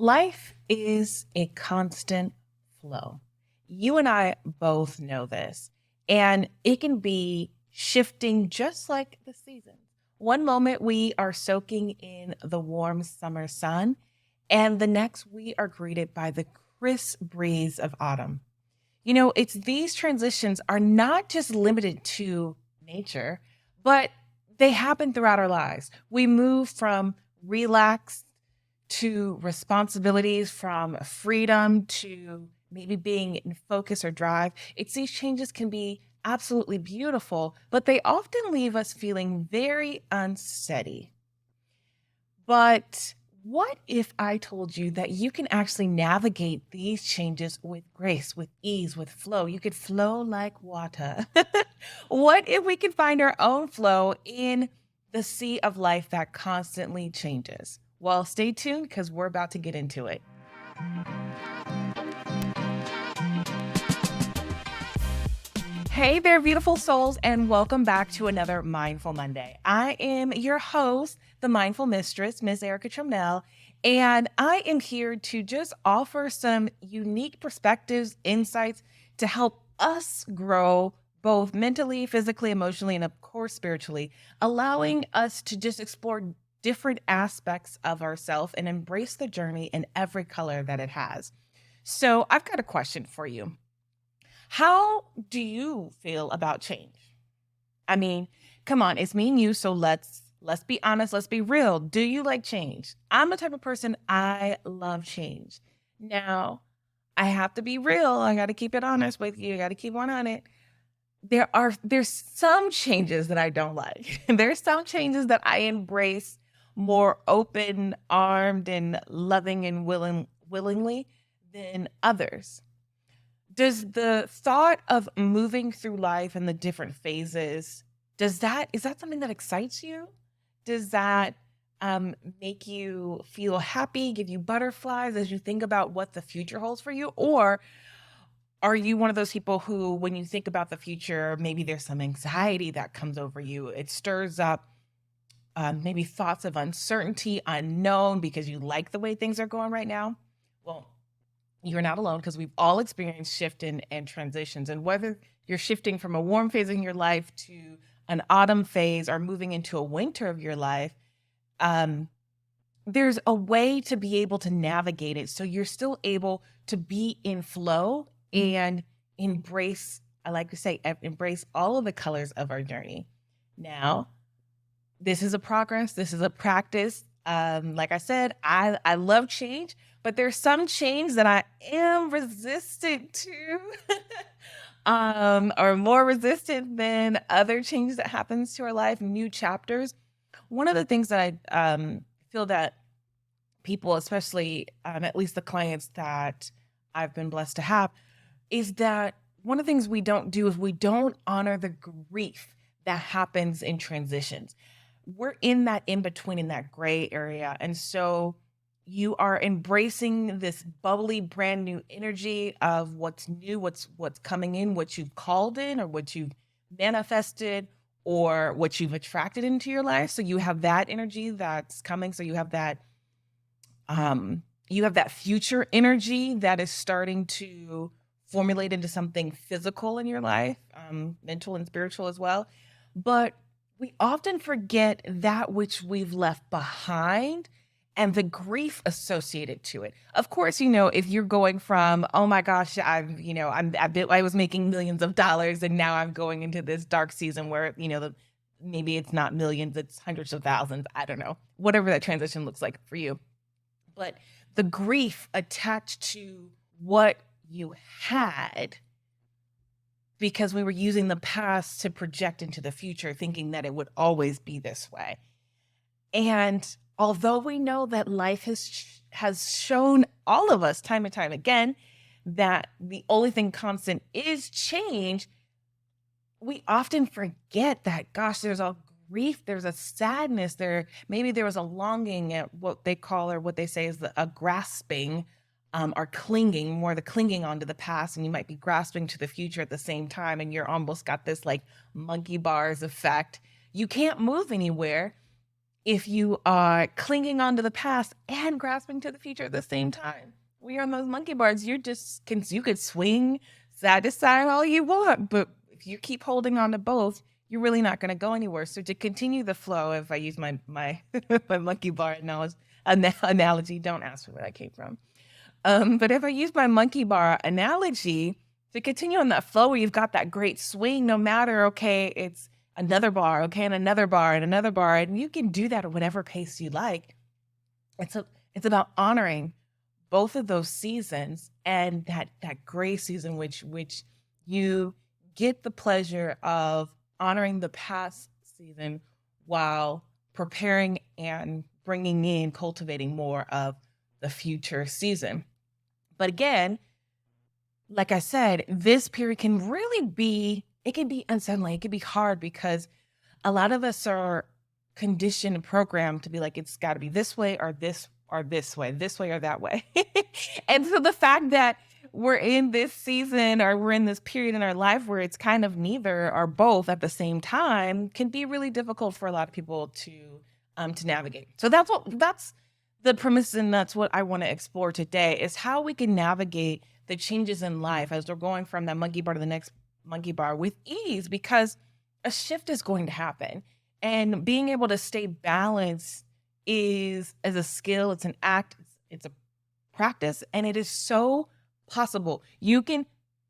Life is a constant flow. You and I both know this, and it can be shifting just like the seasons. One moment we are soaking in the warm summer sun, and the next we are greeted by the crisp breeze of autumn. It's these transitions are not just limited to nature, but they happen throughout our lives. We move from relaxed to responsibilities, from freedom to maybe being in focus or drive. It's these changes can be absolutely beautiful, but they often leave us feeling very unsteady. But what if I told you that you can actually navigate these changes with grace, with ease, with flow? You could flow like water. What if we could find our own flow in the sea of life that constantly changes? Well, stay tuned because we're about to get into it. Hey there, beautiful souls, and welcome back to another Mindful Monday. I am your host, the Mindful Mistress, Miss Arika Trimnell, and I am here to just offer some unique perspectives, insights to help us grow both mentally, physically, emotionally, and of course, spiritually, allowing us to just explore different aspects of ourselves and embrace the journey in every color that it has. So, I've got a question for you. How do you feel about change? I mean, come on, it's me and you, so let's be honest, let's be real. Do you like change? I'm the type of person I love change. Now, I have to be real. I got to keep it honest with you. I got to keep on it. There's some changes that I don't like. There's some changes that I embrace more open armed and loving and willingly than others. Does the thought of moving through life and the different phases, is that something that excites you? Does that make you feel happy, give you butterflies as you think about what the future holds for you? Or are you one of those people who, when you think about the future, maybe there's some anxiety that comes over you? It stirs up maybe thoughts of uncertainty, unknown, because you like the way things are going right now? Well, you're not alone because we've all experienced shift and transitions. And whether you're shifting from a warm phase in your life to an autumn phase or moving into a winter of your life, um, there's a way to be able to navigate it. So you're still able to be in flow and embrace, I like to say, embrace all of the colors of our journey. Now, this is a progress. This is a practice. Like I said, I love change, but there's some change that I am resistant to, or more resistant than other changes that happens to our life, new chapters. One of the things that I feel that people, especially at least the clients that I've been blessed to have, is that one of the things we don't do is we don't honor the grief that happens in transitions. We're in that in between, in that gray area. And so you are embracing this bubbly, brand new energy of what's new, what's coming in, what you've called in, or what you've manifested, or what you've attracted into your life. So you have that energy that's coming. So you have that future energy that is starting to formulate into something physical in your life, mental and spiritual as well. But we often forget that which we've left behind and the grief associated to it. Of course, if you're going from, oh my gosh, I was making millions of dollars and now I'm going into this dark season where, maybe it's not millions, it's hundreds of thousands. I don't know, whatever that transition looks like for you. But the grief attached to what you had, because we were using the past to project into the future, thinking that it would always be this way. And although we know that life has shown all of us time and time again that the only thing constant is change, we often forget that, gosh, there's a grief, there's a sadness there. Maybe there was a longing at what they call, or what they say is a grasping, or clinging, more the clinging onto the past, and you might be grasping to the future at the same time, and you're almost got this like monkey bars effect. You can't move anywhere, if you are clinging onto the past and grasping to the future at the same time. When you're on those monkey bars, you could swing side to side all you want, but if you keep holding on to both, you're really not going to go anywhere. So to continue the flow, if I use my my monkey bar analogy, don't ask me where that came from. But if I use my monkey bar analogy to continue on that flow where you've got that great swing, no matter, okay, it's another bar, okay, and another bar and another bar, and you can do that at whatever pace you like. It's about honoring both of those seasons and that gray season, which you get the pleasure of honoring the past season while preparing and bringing in, cultivating more of the future season. But again, like I said, this period can really be, it can be unsettling. It can be hard because a lot of us are conditioned and programmed to be like, it's got to be this way or this way or that way. And so the fact that we're in this season or we're in this period in our life where it's kind of neither or both at the same time can be really difficult for a lot of people to navigate. So that's the premise, and that's what I want to explore today is how we can navigate the changes in life as we're going from that monkey bar to the next monkey bar with ease, because a shift is going to happen. And being able to stay balanced is as a skill, it's an act, it's a practice, and it is so possible. You can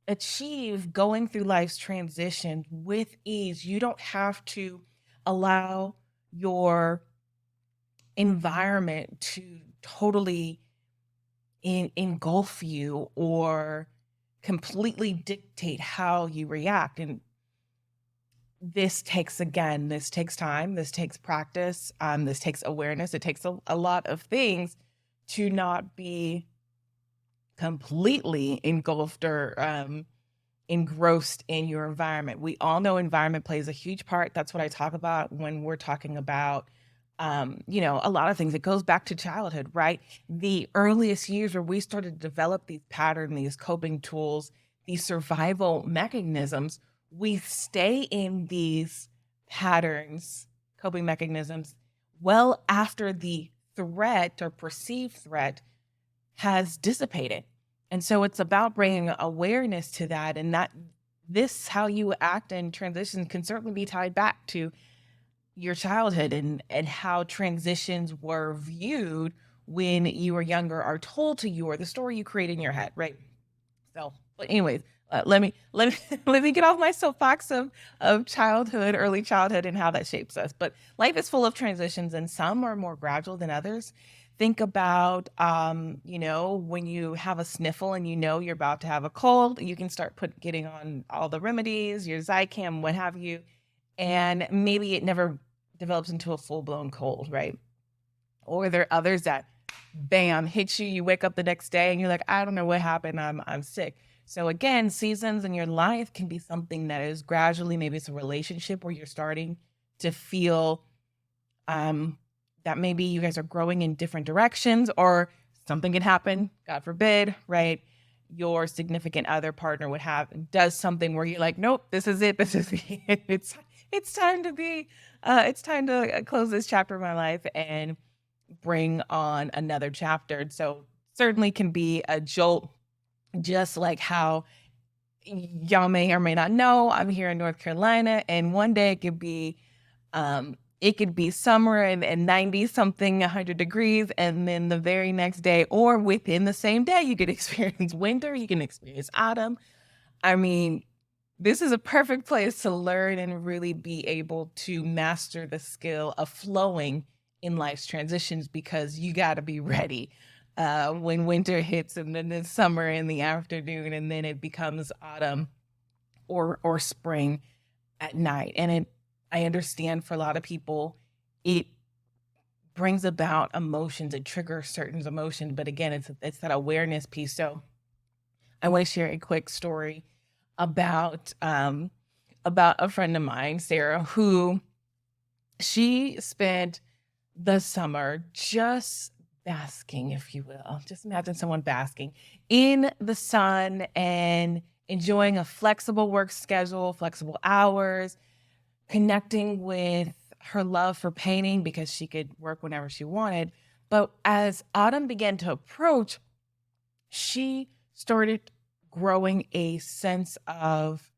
achieve going through life's transition with ease. You don't have to allow your environment to totally engulf you or completely dictate how you react. And this takes time, this takes practice, this takes awareness. It takes a lot of things to not be completely engulfed or engrossed in your environment. We all know environment plays a huge part. That's what I talk about when we're talking about a lot of things. It goes back to childhood, right? The earliest years where we started to develop these patterns, these coping tools, these survival mechanisms, we stay in these patterns, coping mechanisms, well after the threat or perceived threat has dissipated. And so it's about bringing awareness to that, and that this, how you act and transition, can certainly be tied back to your childhood and how transitions were viewed when you were younger, are told to you, or the story you create in your head, right? So, but anyways, let me let me get off my soapbox of childhood, early childhood, and how that shapes us. But life is full of transitions, and some are more gradual than others. Think about, when you have a sniffle and you're about to have a cold, you can start getting on all the remedies, your Zicam, what have you, and maybe it never develops into a full-blown cold, right? Or there are others that, bam, hits you, you wake up the next day and you're like, I don't know what happened, I'm sick. So again, seasons in your life can be something that is gradually, maybe it's a relationship where you're starting to feel that maybe you guys are growing in different directions, or something can happen, God forbid, right? Your significant other partner does something where you're like, nope, this is it. It's time to close this chapter of my life and bring on another chapter. So certainly can be a jolt, just like how y'all may or may not know, I'm here in North Carolina, and one day it could be summer and 90 something, 100 degrees. And then the very next day, or within the same day, you could experience winter, you can experience autumn. I mean, this is a perfect place to learn and really be able to master the skill of flowing in life's transitions, because you got to be ready when winter hits, and then it's summer in the afternoon, and then it becomes autumn or spring at night. And I understand for a lot of people, it brings about emotions, it triggers certain emotions, but again, it's that awareness piece. So I want to share a quick story about a friend of mine, Sarah, who she spent the summer just basking, if you will. Just imagine someone basking in the sun and enjoying a flexible work schedule, flexible hours, connecting with her love for painting because she could work whenever she wanted. But as autumn began to approach, she started growing a sense of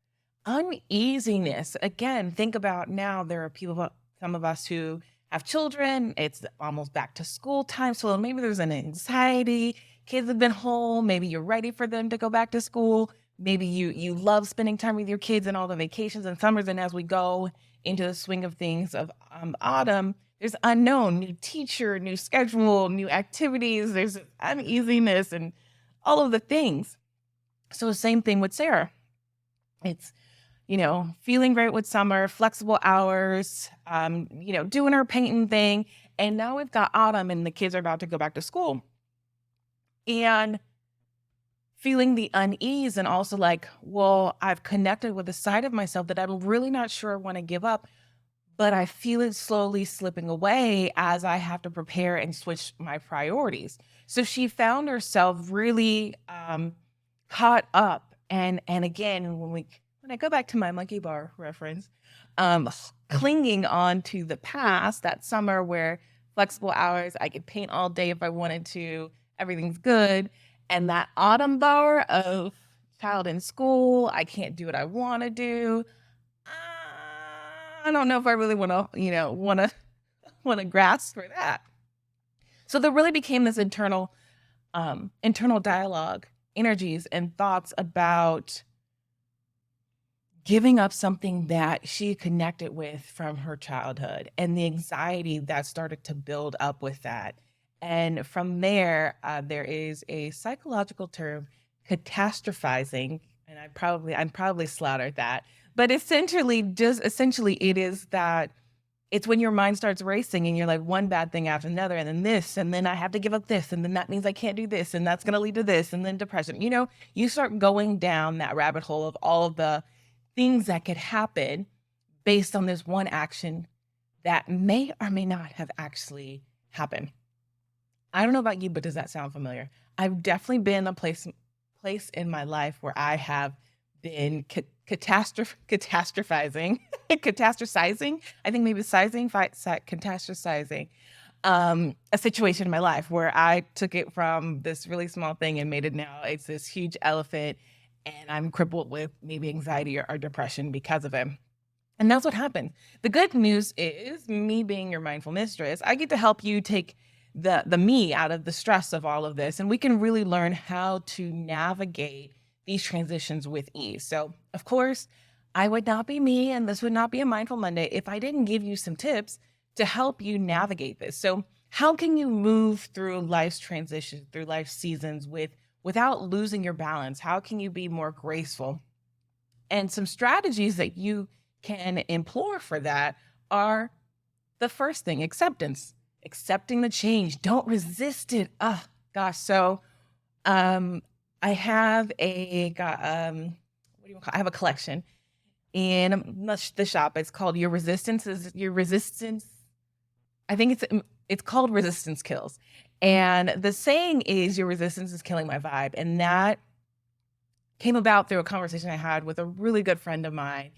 uneasiness. Again, think about now there are people, some of us who have children, it's almost back to school time. So maybe there's an anxiety. Kids have been home. Maybe you're ready for them to go back to school. Maybe you love spending time with your kids and all the vacations and summers. And as we go into the swing of things of autumn, there's unknown, new teacher, new schedule, new activities. There's uneasiness and all of the things. So same thing with Sarah. It's, feeling great with summer, flexible hours, doing her painting thing. And now we've got autumn and the kids are about to go back to school. And feeling the unease and also like, well, I've connected with a side of myself that I'm really not sure I want to give up, but I feel it slowly slipping away as I have to prepare and switch my priorities. So she found herself really caught up. And again, when I go back to my monkey bar reference, clinging on to the past, that summer where flexible hours, I could paint all day if I wanted to, everything's good. And that autumn bar of child in school, I can't do what I want to do. I don't know if I really want to grasp for that. So there really became this internal dialogue, energies and thoughts about giving up something that she connected with from her childhood and the anxiety that started to build up with that. And from there, there is a psychological term, catastrophizing, and I'm probably slaughtered that, but essentially it is that it's when your mind starts racing and you're like one bad thing after another, and then this, and then I have to give up this, and then that means I can't do this, and that's going to lead to this, and then depression. You start going down that rabbit hole of all of the things that could happen based on this one action that may or may not have actually happened. I don't know about you, but does that sound familiar? I've definitely been in a place in my life where I have been catastrophizing, catastrophizing. I think maybe catastrophizing a situation in my life where I took it from this really small thing and made it now it's this huge elephant, and I'm crippled with maybe anxiety or depression because of it. And that's what happened. The good news is, me being your mindful mistress, I get to help you take the me out of the stress of all of this, and we can really learn how to navigate these transitions with ease. So, of course, I would not be me, and this would not be a Mindful Monday if I didn't give you some tips to help you navigate this. So, how can you move through life's transitions, through life seasons without losing your balance? How can you be more graceful? And some strategies that you can implore for that are the first thing, acceptance. Accepting the change. Don't resist it. Oh, gosh. So I have I have a collection in the shop. It's called Your Resistance. I think it's called Resistance Kills. And the saying is, your resistance is killing my vibe. And that came about through a conversation I had with a really good friend of mine.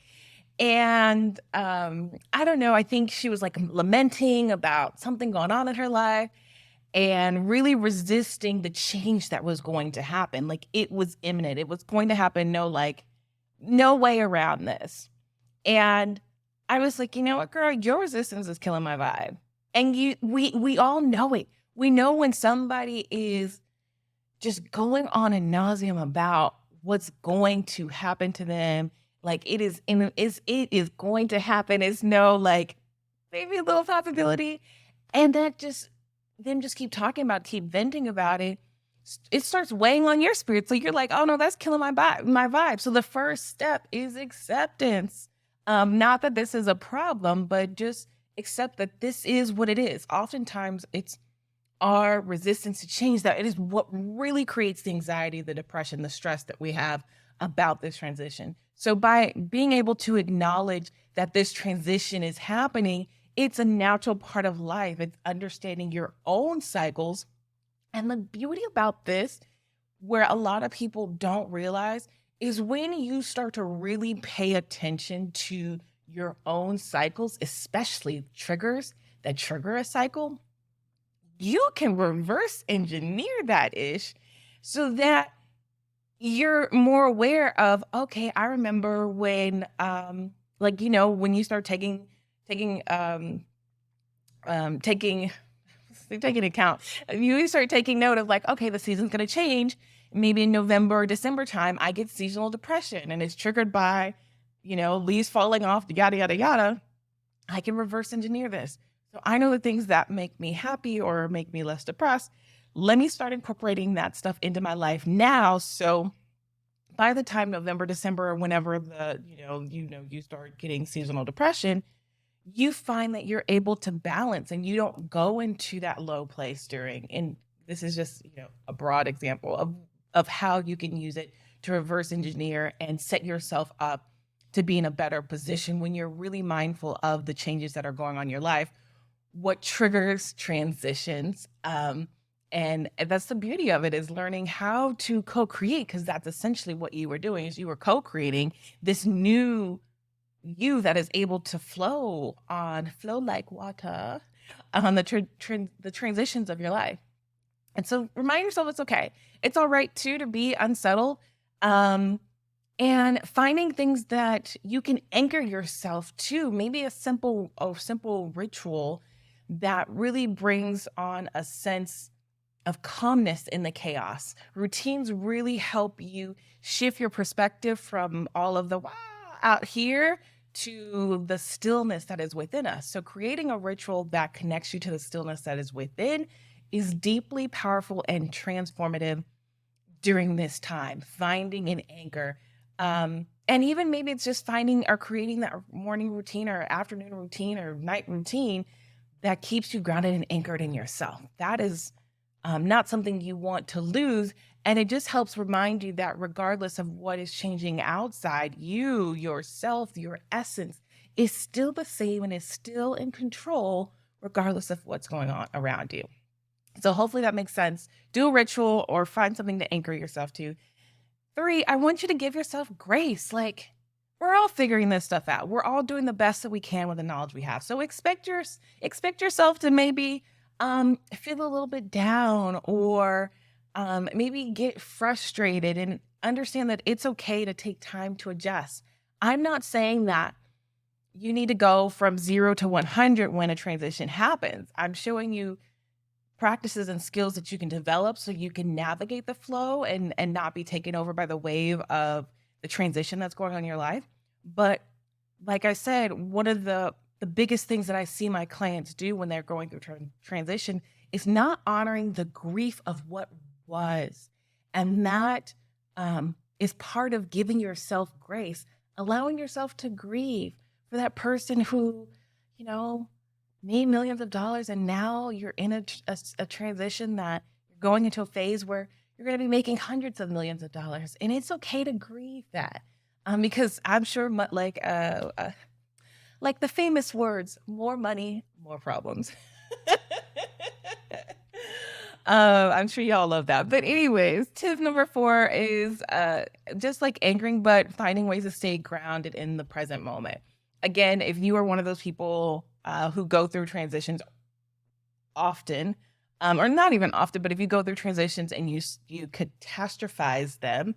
And I don't know, I think she was like lamenting about something going on in her life and really resisting the change that was going to happen. Like, it was imminent. It was going to happen. No way around this. And I was like, you know what, girl, your resistance is killing my vibe. And we all know it. We know when somebody is just going on ad nauseum about what's going to happen to them. Like, it is going to happen. It's no, like, maybe a little possibility. And that just keep talking about, keep venting about it. It starts weighing on your spirit. So you're like, oh no, that's killing my vibe. So the first step is acceptance. Not that this is a problem, but just accept that this is what it is. Oftentimes it's our resistance to change that it is what really creates the anxiety, the depression, the stress that we have about this transition. So by being able to acknowledge that this transition is happening, it's a natural part of life. It's understanding your own cycles. And the beauty about this, where a lot of people don't realize, is when you start to really pay attention to your own cycles, especially triggers that trigger a cycle, you can reverse engineer that ish so that you're more aware of, okay, I remember when, when you start taking, taking taking account, you start taking note of like, okay, the season's going to change. Maybe in November or December time, I get seasonal depression and it's triggered by, leaves falling off, yada, yada, yada. I can reverse engineer this. So I know the things that make me happy or make me less depressed. Let me start incorporating that stuff into my life now. So by the time November, December, or whenever you start getting seasonal depression, you find that you're able to balance and you don't go into that low place during. And this is just, a broad example of how you can use it to reverse engineer and set yourself up to be in a better position when you're really mindful of the changes that are going on in your life, what triggers transitions. And that's the beauty of it, is learning how to co-create, because that's essentially what you were doing, is you were co-creating this new you that is able to flow like water on the transitions of your life. And so remind yourself it's okay. It's all right too to be unsettled. And finding things that you can anchor yourself to, maybe a simple ritual that really brings on a sense of calmness in the chaos. Routines really help you shift your perspective from all of the wow out here to the stillness that is within us. So creating a ritual that connects you to the stillness that is within is deeply powerful and transformative during this time. Finding an anchor. And even maybe it's just finding or creating that morning routine or afternoon routine or night routine that keeps you grounded and anchored in yourself. That is not something you want to lose. And it just helps remind you that regardless of what is changing outside, you, yourself, your essence is still the same and is still in control, regardless of what's going on around you. So hopefully that makes sense. Do a ritual or find something to anchor yourself to. 3, I want you to give yourself grace. Like, we're all figuring this stuff out. We're all doing the best that we can with the knowledge we have. So expect yourself to maybe feel a little bit down or maybe get frustrated, and understand that it's okay to take time to adjust. I'm not saying that you need to go from 0 to 100 when a transition happens. I'm showing you practices and skills that you can develop so you can navigate the flow and not be taken over by the wave of the transition that's going on in your life. But like I said, one of the biggest things that I see my clients do when they're going through transition is not honoring the grief of what was. And that is part of giving yourself grace, allowing yourself to grieve for that person who, made millions of dollars, and now you're in a transition that you're going into a phase where you're going to be making hundreds of millions of dollars. And it's okay to grieve that. Because I'm sure like the famous words, more money, more problems. I'm sure y'all love that. But anyways, tip number 4 is just like anchoring, but finding ways to stay grounded in the present moment. Again, if you are one of those people who go through transitions often, or not even often, but if you go through transitions and you catastrophize them,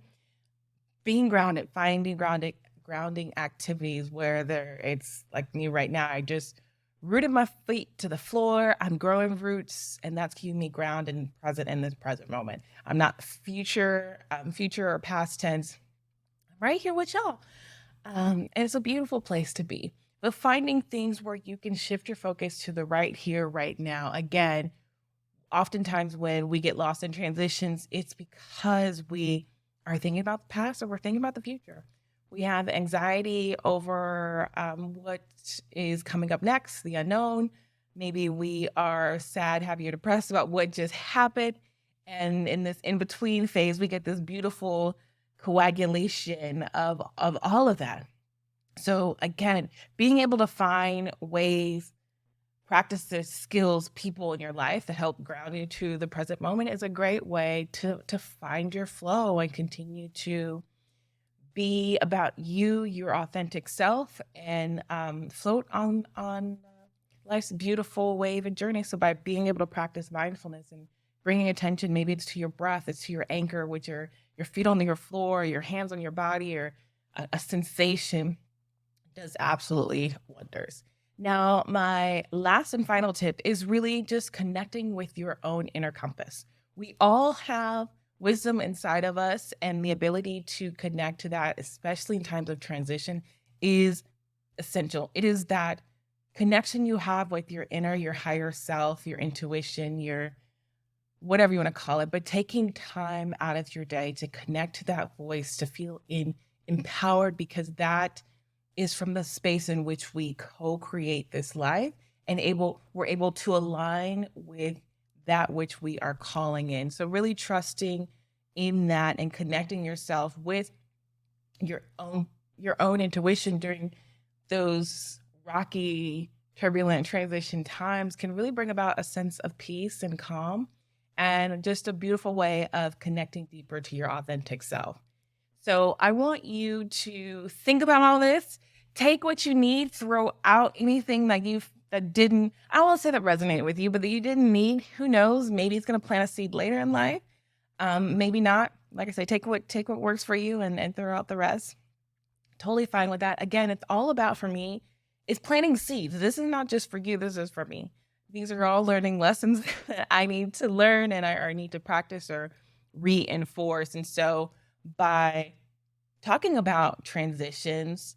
being grounded, finding grounding activities where it's like me right now. I just rooted my feet to the floor. I'm growing roots, and that's keeping me grounded and present in this present moment. I'm not future or past tense. I'm right here with y'all. And it's a beautiful place to be. But finding things where you can shift your focus to the right here, right now. Again, oftentimes when we get lost in transitions, it's because we are thinking about the past or we're thinking about the future. We have anxiety over what is coming up next, the unknown. Maybe we are sad, happy, or depressed about what just happened. And in this in-between phase, we get this beautiful coagulation of all of that. So again, being able to find ways, practices, skills, people in your life that help ground you to the present moment is a great way to find your flow and continue to be about you, your authentic self, and float on life's beautiful wave and journey. So by being able to practice mindfulness and bringing attention, maybe it's to your breath, it's to your anchor, with your feet on your floor, your hands on your body, or a sensation, does absolutely wonders. Now, my last and final tip is really just connecting with your own inner compass. We all have wisdom inside of us, and the ability to connect to that, especially in times of transition, is essential. It is that connection you have with your inner, your higher self, your intuition, your whatever you want to call it, but taking time out of your day to connect to that voice, to feel empowered, because that is from the space in which we co-create this life, and we're able to align with that which we are calling in. So really trusting in that and connecting yourself with your own your own intuition during those rocky, turbulent transition times can really bring about a sense of peace and calm, and just a beautiful way of connecting deeper to your authentic self. So I want you to think about all this, take what you need, throw out anything that didn't, I won't say that resonated with you, but that you didn't need. Who knows? Maybe it's going to plant a seed later in life. Maybe not. Like I say, take what works for you, and throw out the rest. Totally fine with that. Again, it's all about, for me, it's planting seeds. This is not just for you. This is for me. These are all learning lessons that I need to learn, and I need to practice or reinforce. And so by talking about transitions,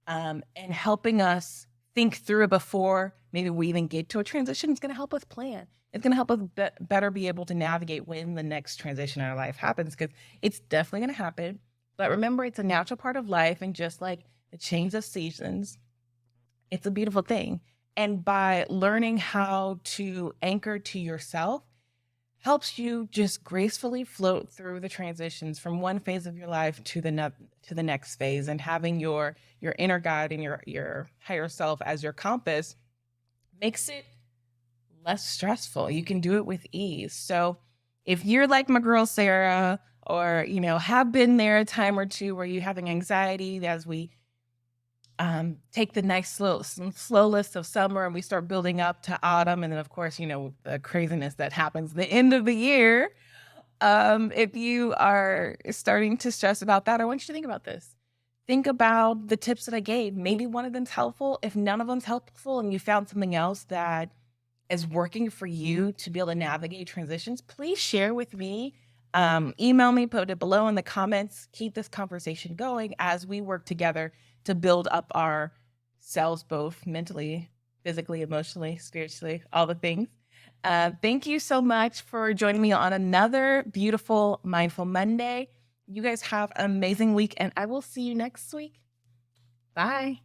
and helping us think through it before maybe we even get to a transition, it's going to help us plan. It's going to help us better be able to navigate when the next transition in our life happens, because it's definitely going to happen. But remember, it's a natural part of life. And just like the change of seasons, it's a beautiful thing. And by learning how to anchor to yourself, helps you just gracefully float through the transitions from one phase of your life to the next phase, and having your inner guide and your higher self as your compass makes it less stressful. You can do it with ease. So if you're like my girl Sarah, or have been there a time or two where you're having anxiety as we take the nice slow list of summer, and we start building up to autumn, and then of course the craziness that happens at the end of the year. If you are starting to stress about that, I want you to think about this. Think about the tips that I gave. Maybe one of them's helpful. If none of them's helpful and you found something else that is working for you to be able to navigate transitions, please share with me. Email me, put it below in the comments. Keep this conversation going as we work together to build up our selves, both mentally, physically, emotionally, spiritually, all the things. Thank you so much for joining me on another beautiful Mindful Monday. You guys have an amazing week, and I will see you next week. Bye.